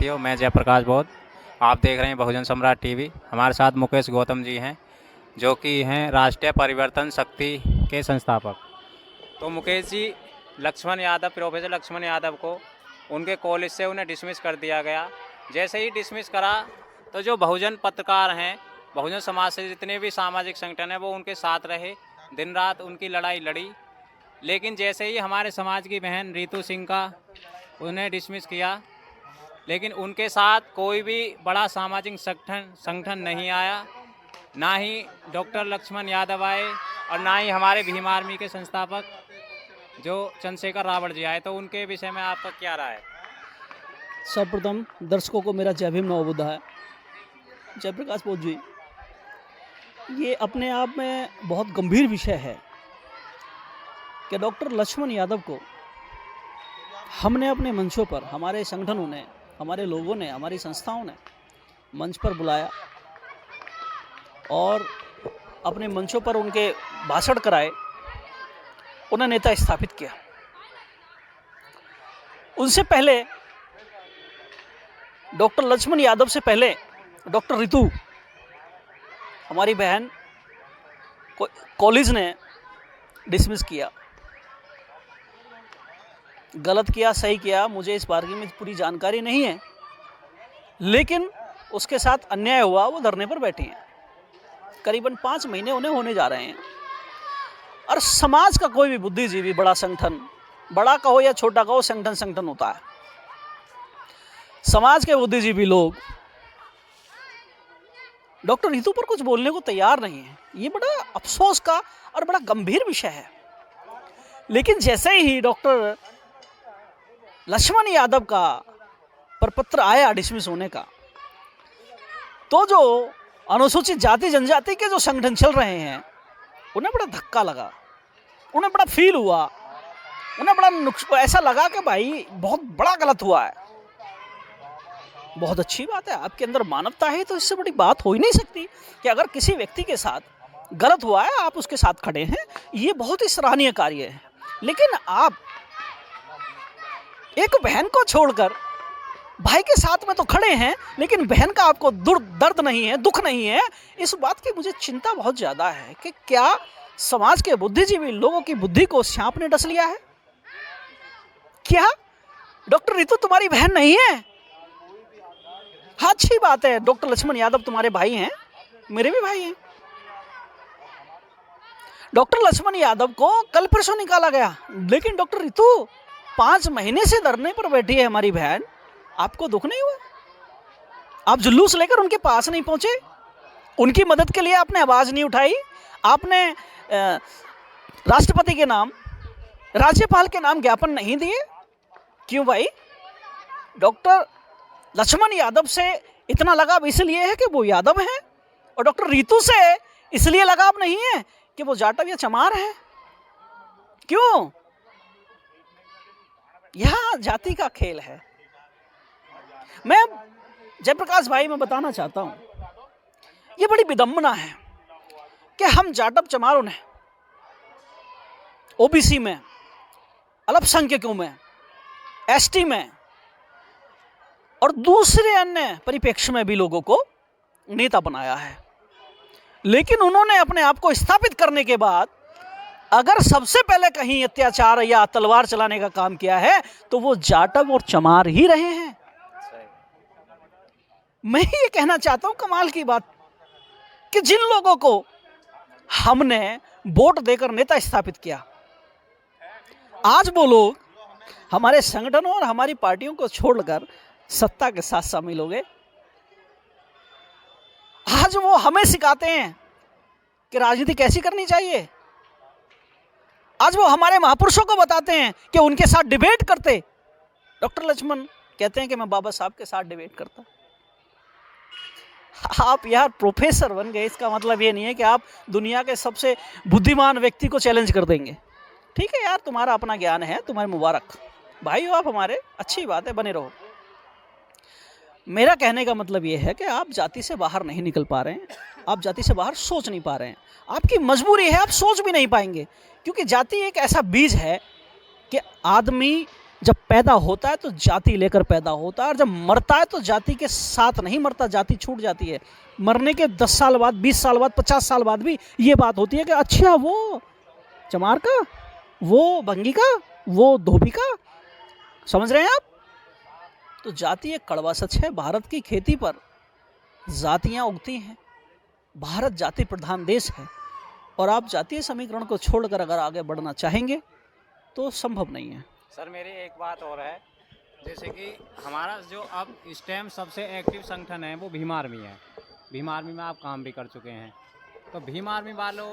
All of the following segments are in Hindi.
साथियों, मैं जयप्रकाश बौद्ध। आप देख रहे हैं बहुजन सम्राट टीवी। हमारे साथ मुकेश गौतम जी हैं, जो कि हैं राष्ट्रीय परिवर्तन शक्ति के संस्थापक। तो मुकेश जी, प्रोफेसर लक्ष्मण यादव को उनके कॉलेज से उन्हें डिसमिस कर दिया गया। जैसे ही डिसमिस करा तो जो बहुजन पत्रकार हैं, बहुजन समाज से जितने भी सामाजिक संगठन हैं, वो उनके साथ रहे, दिन रात उनकी लड़ाई लड़ी। लेकिन जैसे ही हमारे समाज की बहन रितु सिंह का उन्हें डिसमिस किया, लेकिन उनके साथ कोई भी बड़ा सामाजिक संगठन नहीं आया। ना ही डॉक्टर लक्ष्मण यादव आए और ना ही हमारे भीम आर्मी के संस्थापक जो चंद्रशेखर रावण जी आए। तो उनके विषय में आपका क्या राय है? सर्वप्रथम दर्शकों को मेरा जय भीम नवोदय। जयप्रकाश बौद्ध जी, ये अपने आप में बहुत गंभीर विषय है कि डॉक्टर लक्ष्मण यादव को हमने अपने मंचों पर, हमारे संगठनों ने, हमारे लोगों ने, हमारी संस्थाओं ने मंच पर बुलाया और अपने मंचों पर उनके भाषण कराए, उन्हें नेता स्थापित किया। उनसे पहले डॉक्टर लक्ष्मण यादव से पहले डॉक्टर रितु, हमारी बहन, कॉलेज ने डिसमिस किया। गलत किया, सही किया, मुझे इस बारे में पूरी जानकारी नहीं है, लेकिन उसके साथ अन्याय हुआ, वो धरने पर बैठी हैं। करीबन 5 महीने उन्हें होने जा रहे हैं। और समाज का कोई भी बुद्धिजीवी, बड़ा संगठन, बड़ा कहो या छोटा कहो, संगठन होता है। समाज के बुद्धिजीवी लोग डॉक्टर रितु पर कुछ बोलने को तैयार नहीं है। ये बड़ा अफसोस का और बड़ा गंभीर विषय है। लेकिन जैसे ही डॉक्टर लक्ष्मण यादव का प्रपत्र आया डिसमिस होने का, तो जो अनुसूचित जाति जनजाति के जो संगठन चल रहे हैं, उन्हें बड़ा धक्का लगा, उन्हें बड़ा फील हुआ, उन्हें बड़ा ऐसा लगा कि भाई बहुत बड़ा गलत हुआ है। बहुत अच्छी बात है, आपके अंदर मानवता है, तो इससे बड़ी बात हो ही नहीं सकती कि अगर किसी व्यक्ति के साथ गलत हुआ है, आप उसके साथ खड़े हैं, ये बहुत ही सराहनीय कार्य है। लेकिन आप एक बहन को छोड़कर भाई के साथ में तो खड़े हैं, लेकिन बहन का आपको दर्द नहीं है, दुख नहीं है। इस बात की मुझे चिंता बहुत ज़्यादा है कि क्या समाज के बुद्धिजीवी लोगों की बुद्धि को सांप ने डस लिया है? क्या डॉक्टर रितु तुम्हारी बहन नहीं है? हाँ, अच्छी बात है, डॉक्टर लक्ष्मण यादव तुम्हारे भाई हैं, मेरे भी भाई हैं। डॉक्टर लक्ष्मण यादव को कल परसों निकाला गया, लेकिन डॉक्टर रितु 5 महीने से धरने पर बैठी है हमारी बहन। आपको दुख नहीं हुआ? आप जुलूस लेकर उनके पास नहीं पहुंचे, उनकी मदद के लिए आपने आवाज नहीं उठाई, आपने राष्ट्रपति के नाम, राज्यपाल के नाम ज्ञापन नहीं दिए? क्यों भाई? डॉक्टर लक्ष्मण यादव से इतना लगाव इसलिए है कि वो यादव हैं, और डॉक्टर रितु से इसलिए लगाव नहीं है कि वो जाटव या चमार है। क्यों? यह जाति का खेल है। मैं जयप्रकाश भाई, मैं बताना चाहता हूं, ये बड़ी विडंबना है कि हम जाटव चमारों ने, ओबीसी में, अल्पसंख्यकों में, एसटी में और दूसरे अन्य परिप्रेक्ष्य में भी लोगों को नेता बनाया है। लेकिन उन्होंने अपने आप को स्थापित करने के बाद अगर सबसे पहले कहीं अत्याचार या तलवार चलाने का काम किया है, तो वो जाटव और चमार ही रहे हैं। मैं ये कहना चाहता हूं, कमाल की बात, कि जिन लोगों को हमने वोट देकर नेता स्थापित किया, आज वो लोग हमारे संगठनों और हमारी पार्टियों को छोड़कर सत्ता के साथ शामिल हो गए। आज वो हमें सिखाते हैं कि राजनीति कैसी करनी चाहिए। आज वो हमारे महापुरुषों को बताते हैं कि उनके साथ डिबेट करते। डॉक्टर लक्ष्मण कहते हैं कि मैं बाबा साहब के साथ डिबेट करता। आप यार प्रोफेसर बन गए, इसका मतलब ये नहीं है कि आप दुनिया के सबसे बुद्धिमान व्यक्ति को चैलेंज कर देंगे। ठीक है यार, तुम्हारा अपना ज्ञान है, तुम्हारे मुबारक, भाई हो आप हमारे, अच्छी बात है, बने रहो। मेरा कहने का मतलब ये है कि आप जाति से बाहर नहीं निकल पा रहे हैं, आप जाति से बाहर सोच नहीं पा रहे हैं, आपकी मजबूरी है, आप सोच भी नहीं पाएंगे, क्योंकि जाति एक ऐसा बीज है कि आदमी जब पैदा होता है तो जाति लेकर पैदा होता है, और जब मरता है तो जाति के साथ नहीं मरता, जाति छूट जाती है। मरने के 10 साल बाद, 20 साल बाद, 50 साल बाद भी ये बात होती है कि अच्छा वो चमार का, वो भंगी का, वो धोबी का। समझ रहे हैं आप? तो जाति एक कड़वा सच है। भारत की खेती पर जातियां उगती हैं। भारत जाति प्रधान देश है, और आप जातीय समीकरण को छोड़कर अगर आगे बढ़ना चाहेंगे तो संभव नहीं है। सर मेरी एक बात और है, जैसे कि हमारा जो अब इस टाइम सबसे एक्टिव संगठन है वो भीम आर्मी है। भीम आर्मी में आप काम भी कर चुके हैं, तो भीम आर्मी वालों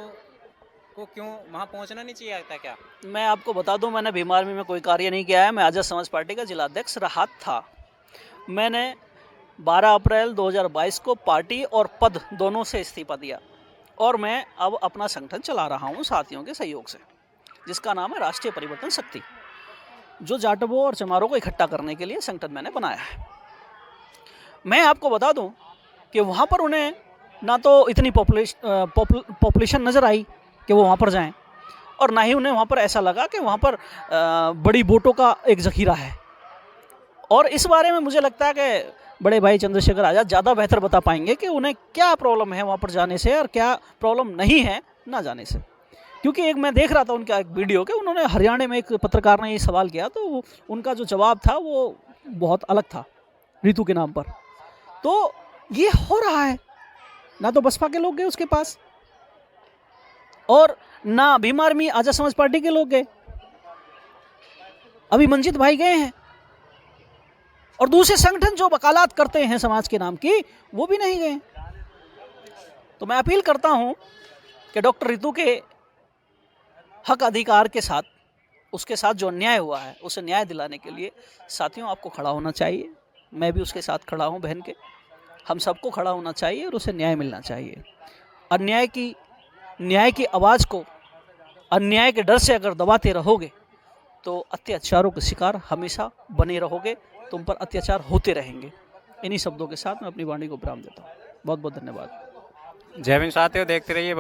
को क्यों वहाँ पहुँचना नहीं चाहिए था क्या? मैं आपको बता दूं, मैंने भीम आर्मी में कोई कार्य नहीं किया है। मैं आज़ाद समाज पार्टी का जिलाध्यक्ष रहा था। मैंने 12 अप्रैल 2022 को पार्टी और पद दोनों से इस्तीफा दिया, और मैं अब अपना संगठन चला रहा हूं साथियों के सहयोग से, जिसका नाम है राष्ट्रीय परिवर्तन शक्ति, जो जाटवों और चमारों को इकट्ठा करने के लिए संगठन मैंने बनाया है। मैं आपको बता दूं कि वहाँ पर उन्हें ना तो इतनी पॉपुलेशन नज़र आई कि वो वहाँ पर जाएं, और ना ही उन्हें वहाँ पर ऐसा लगा कि वहाँ पर बड़ी वोटों का एक ज़खीरा है। और इस बारे में मुझे लगता है कि बड़े भाई चंद्रशेखर आज़ाद ज़्यादा बेहतर बता पाएंगे कि उन्हें क्या प्रॉब्लम है वहाँ पर जाने से और क्या प्रॉब्लम नहीं है ना जाने से। क्योंकि एक मैं देख रहा था उनका एक वीडियो कि उन्होंने हरियाणा में एक पत्रकार ने ये सवाल किया, तो उनका जो जवाब था वो बहुत अलग था ऋतु के नाम पर। तो ये हो रहा है, ना तो बसपा के लोग गए उसके पास, और ना भीम आर्मी आज़ाद समाज पार्टी के लोग गए। अभी मंजीत भाई गए हैं, और दूसरे संगठन जो वकालत करते हैं समाज के नाम की, वो भी नहीं गए। तो मैं अपील करता हूं कि डॉक्टर ऋतु के हक अधिकार के साथ, उसके साथ जो अन्याय हुआ है उसे न्याय दिलाने के लिए साथियों आपको खड़ा होना चाहिए। मैं भी उसके साथ खड़ा हूं बहन के। हम सबको खड़ा होना चाहिए और उसे न्याय मिलना चाहिए। न्याय की आवाज़ को अन्याय के डर से अगर दबाते रहोगे तो अत्याचारों के शिकार हमेशा बने रहोगे, तुम पर अत्याचार होते रहेंगे। इन्हीं शब्दों के साथ मैं अपनी वाणी को विराम देता हूँ। बहुत बहुत धन्यवाद। जय भीम साथियों, देखते रहिए।